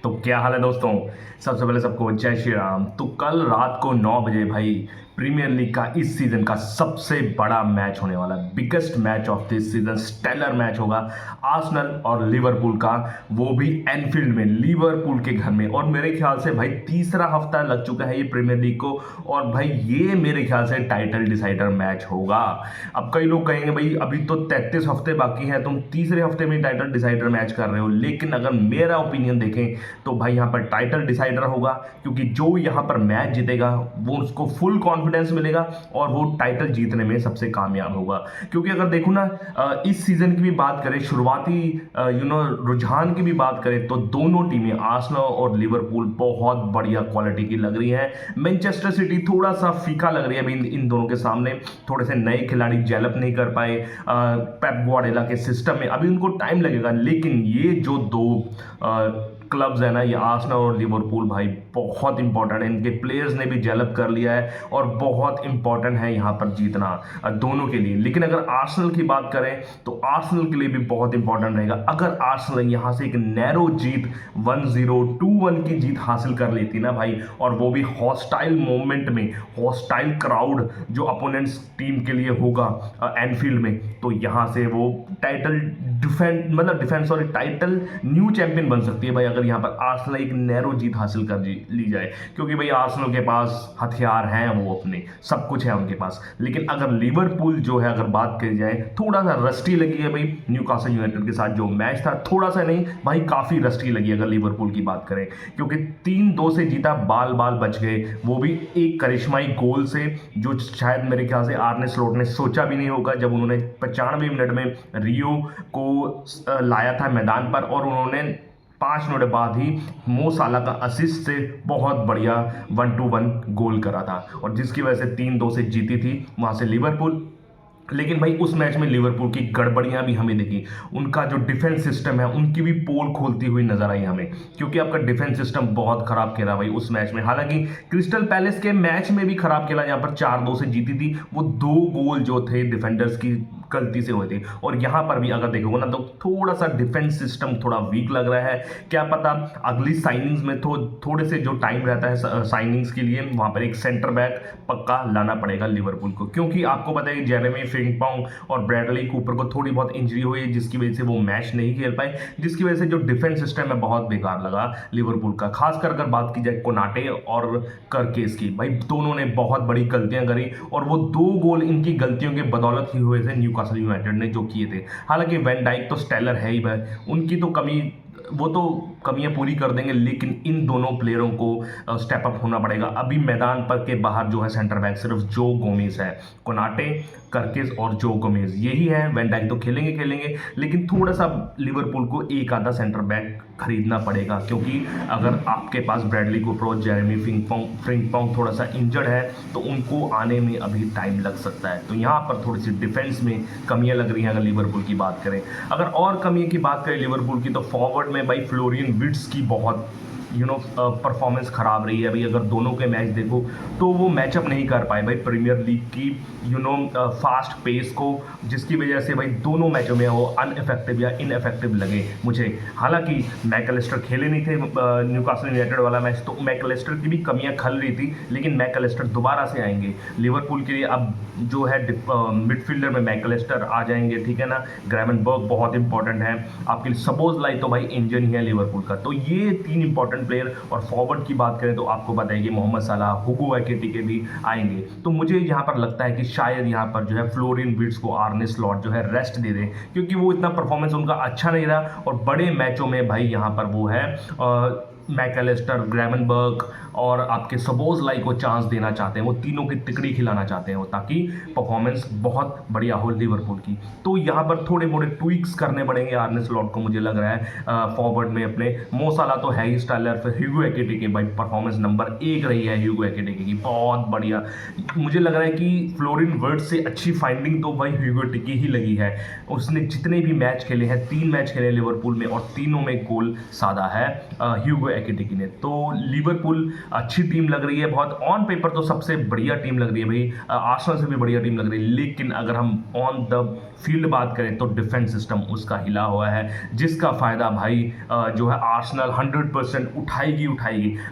तो क्या हाल है दोस्तों। सबसे पहले सबको जय श्री राम। तो कल रात को 9 बजे भाई प्रीमियर लीग का इस सीजन का सबसे बड़ा मैच होने वाला है। Biggest match of this season, stellar match होगा आर्सेनल और लिवरपूल का, वो भी एनफील्ड में, लिवरपूल के घर में। और मेरे ख्याल से भाई तीसरा हफ्ता लग चुका है ये प्रीमियर लीग को, और भाई ये मेरे ख्याल से टाइटल डिसाइडर मैच होगा। अब कई लोग कहेंगे भाई अभी तो 33 हफ्ते बाकी हैं, तुम तीसरे हफ्ते में टाइटल डिसाइडर मैच कर रहे हो, लेकिन अगर मेरा ओपिनियन देखें तो भाई यहाँ पर टाइटल डिसाइडर होगा, क्योंकि जो यहाँ पर मैच जीतेगा वो उसको फुल कॉन्फिडेंस मिलेगा और वो टाइटल जीतने में सबसे कामयाब होगा। क्योंकि अगर देखो ना, इस सीजन की भी बात करें, शुरुआती रुझान की भी बात करें, तो दोनों टीमें आर्सेनल और लिवरपूल बहुत बढ़िया क्वालिटी की लग रही है। मैनचेस्टर सिटी थोड़ा सा फीका लग रही है अभी इन दोनों के सामने, थोड़े से नए खिलाड़ी डेवलप नहीं कर पाए पेप ग्वार्डियोला के सिस्टम में, अभी उनको टाइम लगेगा। लेकिन ये जो दो क्लब्स है ना, ये आर्सेनल और लिवरपूल, भाई बहुत इंपॉर्टेंट है। इनके प्लेयर्स ने भी डेवलप कर लिया है और बहुत इंपॉर्टेंट है यहाँ पर जीतना दोनों के लिए। लेकिन अगर आर्सेनल की बात करें तो आर्सेनल के लिए भी बहुत इंपॉर्टेंट रहेगा। अगर आर्सेनल यहाँ से एक नैरो जीत 1-0 2-1 की जीत हासिल कर लेती ना भाई, और वो भी हॉस्टाइल मोमेंट में, हॉस्टाइल क्राउड जो अपोनेंट्स टीम के लिए होगा एनफील्ड में, तो यहाँ से वो title defence sorry title new champion बन सकती है भाई, अगर यहाँ पर आर्सेनल एक नैरो जीत हासिल कर ली जाए। क्योंकि भाई आर्सेनल के पास हथियार हैं, वो अपने सब कुछ है उनके पास। लेकिन अगर लिवरपूल जो है, अगर बात करी जाए, थोड़ा सा रस्टी लगी है भाई न्यूकासल यूनाइटेड के साथ जो मैच था, थोड़ा सा नहीं भाई काफ़ी रस्टी लगी अगर लिवरपूल की बात करें। क्योंकि 3-2 से जीता, बाल बाल बच गए, वो भी एक करिश्माई गोल से, जो शायद मेरे ख्याल से आर्ने स्लॉट ने सोचा भी नहीं होगा, जब उन्होंने 95 मिनट में रियो को लाया था मैदान पर, और उन्होंने 5 मिनट बाद ही मो साला का असिस्ट से बहुत बढ़िया 1-1 गोल करा था, और जिसकी वजह से 3-2 से जीती थी वहां से लिवरपूल। लेकिन भाई उस मैच में लिवरपूल की गड़बड़ियां भी हमें दिखी, उनका जो डिफेंस सिस्टम है उनकी भी पोल खोलती हुई नजर आई हमें, क्योंकि आपका डिफेंस सिस्टम बहुत खराब खेला भाई उस मैच में। हालांकि क्रिस्टल पैलेस के मैच में भी खराब खेला, जहां पर 4-2 से जीती थी, वो 2 गोल जो थे डिफेंडर्स की गलती से हुए थे। और यहां पर भी अगर देखोगे ना, तो थोड़ा सा डिफेंस सिस्टम थोड़ा वीक लग रहा है। क्या पता अगली साइनिंग्स में थोड़े से जो टाइम रहता है साइनिंग्स के लिए, वहां पर एक सेंटर बैक पक्का लाना पड़ेगा लिवरपूल को, क्योंकि आपको पता है कि जेरेमी फ्रिंकपॉन्ग और ब्रैडली कूपर को थोड़ी बहुत इंजरी हुई है, जिसकी वजह से वो मैच नहीं खेल पाए, जिसकी वजह से जो डिफेंस सिस्टम है बहुत बेकार लगा लिवरपूल का। खासकर अगर बात की जाए कोनाटे और करकेस की, भाई दोनों ने बहुत बड़ी गलतियां करी, और वो 2 गोल इनकी गलतियों के बदौलत ही हुए थे न्यूकासल यूनाइटेड ने जो किए थे। हालांकि वैन डाइक तो स्टेलर है ही भाई, उनकी तो कमी, वो तो कमियां पूरी कर देंगे, लेकिन इन दोनों प्लेयरों को स्टेप अप होना पड़ेगा। अभी मैदान पर के बाहर जो है सेंटर बैक सिर्फ जो गोमेज है, कोनाटे, करकेस और जो गोमेज यही है। वैन डाइक तो खेलेंगे, लेकिन थोड़ा सा लिवरपूल को एक आधा सेंटर बैक खरीदना पड़ेगा, क्योंकि अगर आपके पास ब्रैडली कूपर और जेरेमी फ्रिंकपॉन्ग थोड़ा सा इंजर्ड है, तो उनको आने में अभी टाइम लग सकता है। तो यहाँ पर थोड़ी सी डिफेंस में कमियां लग रही हैं अगर लिवरपूल की बात करें। अगर और कमी की बात करें लिवरपूल की, तो फॉरवर्ड में भाई फ्लोरियन विर्ट्ज की बहुत परफॉर्मेंस खराब रही है भाई। अगर दोनों के मैच देखो तो वो मैचअप नहीं कर पाए भाई प्रीमियर लीग की फास्ट पेस को, जिसकी वजह से भाई दोनों मैचों में वो अनइफेक्टिव या इनइफेक्टिव लगे मुझे। हालांकि मैकअलिस्टर खेले नहीं थे न्यूकासल यूनाइटेड वाला मैच, तो मैकअलिस्टर की भी कमियां खल रही थी, लेकिन मैकअलिस्टर दोबारा से आएंगे लिवरपूल के लिए। अब जो है मिडफील्डर में मैकअलिस्टर आ जाएंगे, ठीक है ना। ग्रेवनबर्ग बहुत इंपॉर्टेंट है आपके लिए, सपोज लाई तो भाई इंजन ही है लिवरपूल का। तो ये 3 इंपॉर्टेंट प्लेयर। और फॉरवर्ड की बात करें तो आपको पता है कि मोहम्मद सलाह, हुगो एकिटिके भी आएंगे। तो मुझे यहाँ पर लगता है कि शायद यहाँ पर जो है फ्लोरियन विर्ट्ज को आर्ने स्लॉट जो है रेस्ट दे दे, क्योंकि वो इतना परफॉर्मेंस उनका अच्छा नहीं रहा, और बड़े मैचों में भाई यहाँ पर वो है मैकअलिस्टर, ग्रेवनबर्ग और आपके सबोज़लाई को चांस देना चाहते हैं, वो तीनों की तिकड़ी खिलाना चाहते हैं वो, ताकि परफॉर्मेंस बहुत बढ़िया हो लिवरपूल की। तो यहाँ पर थोड़े मोड़े ट्विक्स करने पड़ेंगे आर्ने स्लॉट को, मुझे लग रहा है फॉरवर्ड में अपने। मो साला तो है ही स्टाइलर, फिर ह्यूगो एकिटिके भाई परफॉर्मेंस नंबर 1 रही है ह्यूगो एकिटिके की, बहुत बढ़िया। मुझे लग रहा है कि फ्लोरिन वर्ड से अच्छी फाइंडिंग तो भाई ह्यूगो एकिटिके ही लगी है। उसने जितने भी मैच खेले हैं, 3 मैच खेले लिवरपूल में, और तीनों में गोल साधा है ह्यूगो एकिटिकी ने। तो लिवरपूल अच्छी टीम लग रही है बहुत, ऑन पेपर तो सबसे बढ़िया टीम लग रही है भाई, आर्सेनल से भी बढ़िया टीम लग रही है, लेकिन अगर हम ऑन द फील्ड बात करें तो डिफेंस सिस्टम उसका हिला हुआ है, जिसका फायदा भाई जो है आर्सेनल 100% उठाएगी।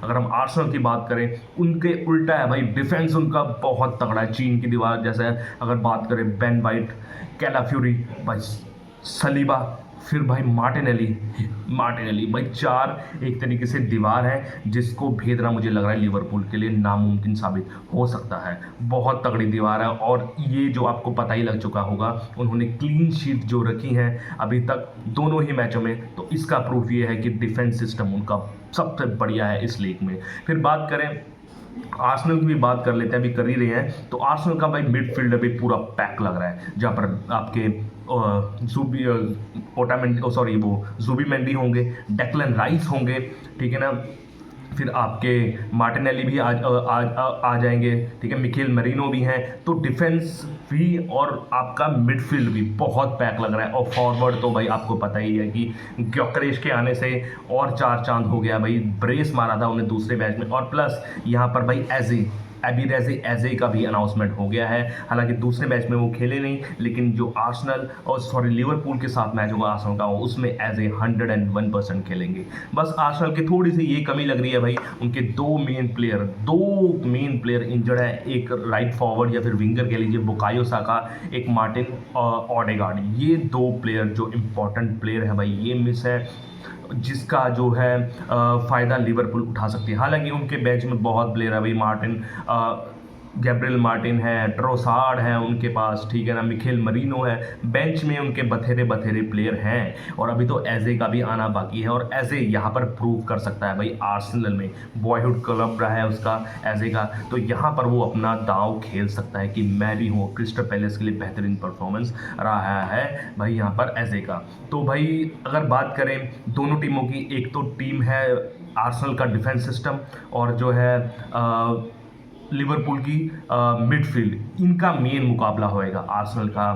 अगर हम आर्सेनल की बात करें, उनके उल्टा है भाई, डिफेंस उनका बहुत तगड़ा है, चीन की दीवार जैसे अगर बात करें बेन वाइट, कैलाफ्यूरी भाई, सलीबा, फिर भाई मार्टिनेली भाई, चार एक तरीके से दीवार है जिसको भेदना मुझे लग रहा है लिवरपूल के लिए नामुमकिन साबित हो सकता है। बहुत तगड़ी दीवार है, और ये जो आपको पता ही लग चुका होगा, उन्होंने क्लीन शीट जो रखी है अभी तक दोनों ही मैचों में, तो इसका प्रूफ ये है कि डिफेंस सिस्टम उनका सबसे बढ़िया है इस लीग में। फिर बात करें आर्सेनल की भी बात कर लेते हैं, अभी कर ही रहे हैं, तो आर्सेनल का भाई मिडफील्ड अभी पूरा पैक लग रहा है, जहाँ पर आपके जुबी मेंडी होंगे, डेक्लन राइस होंगे, ठीक है ना, फिर आपके मार्टिनेली भी आ जाएंगे, ठीक है, मिकेल मरीनो भी हैं, तो डिफेंस भी और आपका मिडफील्ड भी बहुत पैक लग रहा है। और फॉरवर्ड तो भाई आपको पता ही है कि ग्योकरेश के आने से और चार चांद हो गया भाई, ब्रेस मारा था उन्हें दूसरे मैच में, और प्लस यहाँ पर भाई एजे का भी अनाउंसमेंट हो गया है। हालांकि दूसरे मैच में वो खेले नहीं, लेकिन जो लिवरपूल के साथ मैच होगा आर्सेनल का, उसमें एजे 101% खेलेंगे। बस आर्सेनल की थोड़ी सी ये कमी लग रही है भाई, उनके दो मेन प्लेयर इंजर्ड है, एक राइट फॉरवर्ड या फिर विंगर कह लीजिए बुकायो साका, एक मार्टिन ऑडेगार्ड, ये दो प्लेयर जो इंपॉर्टेंट प्लेयर है भाई, ये मिस है, जिसका जो है फ़ायदा लिवरपूल उठा सकती है। हालांकि उनके बेंच में बहुत प्लेयर है भाई, गैब्रियल मार्टिन है, ट्रोसार्ड है उनके पास, ठीक है ना, मिकेल मरीनो है, बेंच में उनके बथेरे प्लेयर हैं, और अभी तो एजे का भी आना बाकी है, और एजे यहाँ पर प्रूव कर सकता है भाई, आर्सेनल में बॉयहुड क्लब रहा है उसका एजे का, तो यहाँ पर वो अपना दांव खेल सकता है कि मैं भी हूँ। क्रिस्टल पैलेस के लिए बेहतरीन परफॉर्मेंस रहा है भाई यहाँ पर एजे का। तो भाई अगर बात करें दोनों टीमों की, एक तो टीम है आर्सेनल का डिफेंस सिस्टम, और जो है लिवरपूल की मिडफील्ड, इनका मेन मुकाबला होएगा आर्सेनल का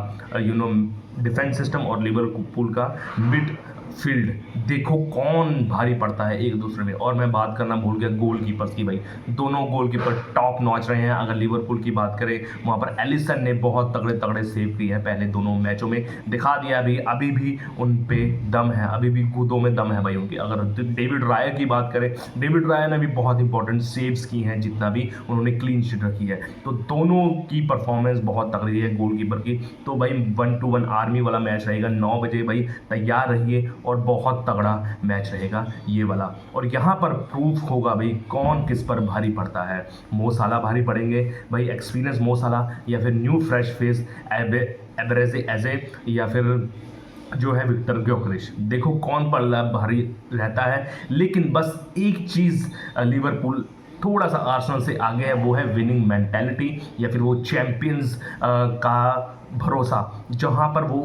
डिफेंस सिस्टम और लिवरपूल का मिडफील्ड। देखो कौन भारी पड़ता है एक दूसरे में। और मैं बात करना भूल गया गोलकीपर्स की भाई, दोनों गोलकीपर टॉप नॉच रहे हैं। अगर लिवरपूल की बात करें, वहाँ पर एलिसन ने बहुत तगड़े सेव किए हैं पहले दोनों मैचों में, दिखा दिया अभी भी उन पे दम है, अभी भी कूदों में दम है भाई उनकी। अगर डेविड राया की बात करें, डेविड राया ने भी बहुत इंपॉर्टेंट सेव्स की हैं, जितना भी उन्होंने क्लीन शीट रखी है, तो दोनों की परफॉर्मेंस बहुत तगड़ी है गोलकीपर की। तो भाई 1-1 आर्मी वाला मैच रहेगा 9 बजे भाई, तैयार रहिए, और बहुत तगड़ा मैच रहेगा ये वाला। और यहाँ पर प्रूफ होगा भाई कौन किस पर भारी पड़ता है। मो साला भारी पड़ेंगे भाई, एक्सपीरियंस मो साला, या फिर न्यू फ्रेश फेस एब्रेजे एजे, या फिर जो है विक्टर ग्योकरेश। देखो कौन पल्ला भारी रहता है। लेकिन बस एक चीज़ लिवरपूल थोड़ा सा आर्सेनल से आगे है, वो है विनिंग मेंटालिटी, या फिर वो चैंपियंस का भरोसा, जहाँ पर वो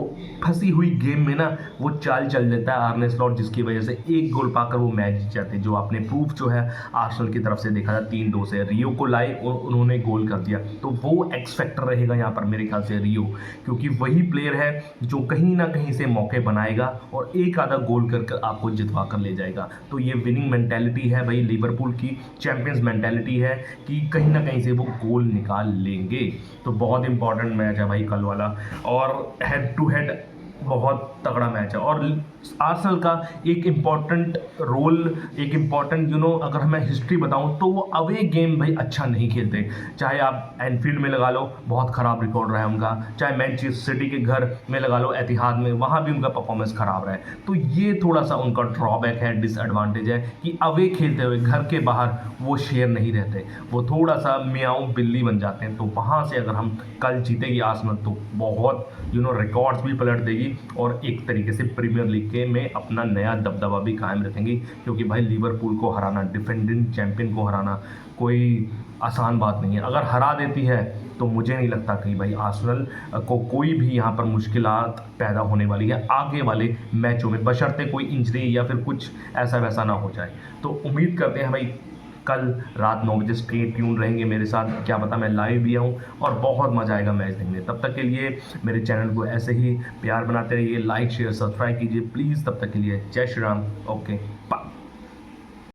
फंसी हुई गेम में ना वो चाल चल देता है आर्ने स्लॉट, जिसकी वजह से एक गोल पाकर वो मैच जीत जाते हैं, जो आपने प्रूफ जो है आर्सेनल की तरफ से देखा था 3-2 से। रियो को लाए और उन्होंने गोल कर दिया, तो वो एक्स फैक्टर रहेगा यहाँ पर मेरे ख्याल से रियो, क्योंकि वही प्लेयर है जो कहीं ना कहीं से मौके बनाएगा और एक आधा गोल कर आपको जितवा कर ले जाएगा। तो ये विनिंग मेंटालिटी है भाई लिवरपूल की, चैंपियंस मेंटालिटी है कि कहीं ना कहीं से वो गोल निकाल लेंगे। तो बहुत इंपॉर्टेंट मैच है भाई कल वाला, और हेड टू हेड बहुत तगड़ा मैच है। और आर्सेनल का एक इम्पॉर्टेंट अगर मैं हिस्ट्री बताऊं तो वो अवे गेम भाई अच्छा नहीं खेलते। चाहे आप एनफील्ड में लगा लो, बहुत ख़राब रिकॉर्ड रहा है उनका, चाहे मैनचेस्टर सिटी के घर में लगा लो एतिहाद में, वहाँ भी उनका परफॉर्मेंस ख़राब रहा है। तो ये थोड़ा सा उनका ड्रॉबैक है, डिसएडवांटेज है कि अवे खेलते हुए घर के बाहर वो शेर नहीं रहते, वो थोड़ा सा मियाऊं बिल्ली बन जाते हैं। तो वहाँ से अगर हम कल जीतेगी आर्सेनल तो बहुत रिकॉर्ड्स भी पलट देगी, और एक तरीके से प्रीमियर लीग के में अपना नया दबदबा भी कायम रखेंगी। क्योंकि भाई लिवरपूल को हराना, डिफेंडिंग चैंपियन को हराना कोई आसान बात नहीं है। अगर हरा देती है तो मुझे नहीं लगता कि भाई आर्सेनल को कोई भी यहाँ पर मुश्किलात पैदा होने वाली है आगे वाले मैचों में, बशर्ते कोई इंजरी या फिर कुछ ऐसा वैसा ना हो जाए। तो उम्मीद करते हैं भाई कल रात 9 बजे स्टे ट्यून रहेंगे मेरे साथ, क्या पता मैं लाइव भी आऊँ, और बहुत मजा आएगा मैच देखने। तब तक के लिए मेरे चैनल को ऐसे ही प्यार बनाते रहिए, लाइक शेयर सब्सक्राइब कीजिए प्लीज़। तब तक के लिए जय श्री राम, ओके बाय।